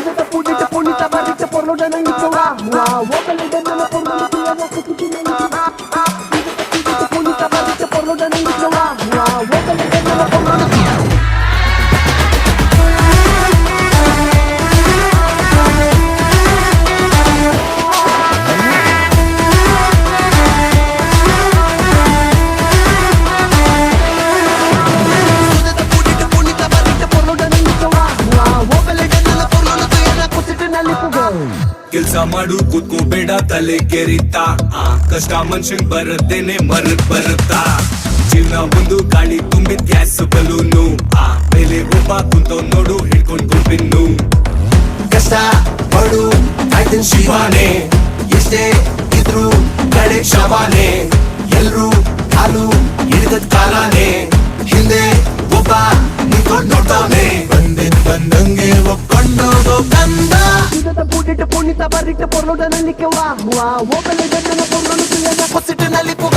Sudete pulite punita barrite por lo de la nicola. Wopele de la por lo de la kutina nicola. Sudete punita barrite por lo de la nicola. Wopele de la por lo de ಕೆಲ್ಸ ಮಾಡು ಕೂತ್ಕೋಬೇಡ ತಲೆ ಕೆರಿತಾ ಕಷ್ಟ ಮನುಷ್ಯನ್ ಬರದೇನೆ ಮರಕ್ ಬರುತ್ತಾ ಜೀವನ ಒಂದು ಗಾಳಿ ತುಂಬಿದ gas balloon ಮೇಲೆ ಒಬ್ಬ ಕುಂತೋ ನೋಡು ಹಿಡ್ಕೊಂಡ್ ಗುಂಪಿನ್ನು ಕಷ್ಟ ಪಡು ಕಾಯ್ತಿನ್ ಶಿವಾನೆ ಎಷ್ಟೇ ಇದ್ರು ಕಡೆ ಶವಾನೆ ಎಲ್ರು ಕಾಲು ಹಿಡಿದದ್ ಕಾಲಾನೆ ಹಿಂದೆ ಒಬ್ಬ ನಿಂತ್ಕೊಂಡ್ ನೋಡ್ತಾವ್ನೆ ಬಂದಂಗೆ ಒಪ್ಕೊಂಡೋಗೋ ಕಂದ Sudete pulite punita barrite por lo de la nicola. Wopele de la por lo de la ಹೊಸಿಟ್ಟಿನಲ್ಲಿ ಪುಗ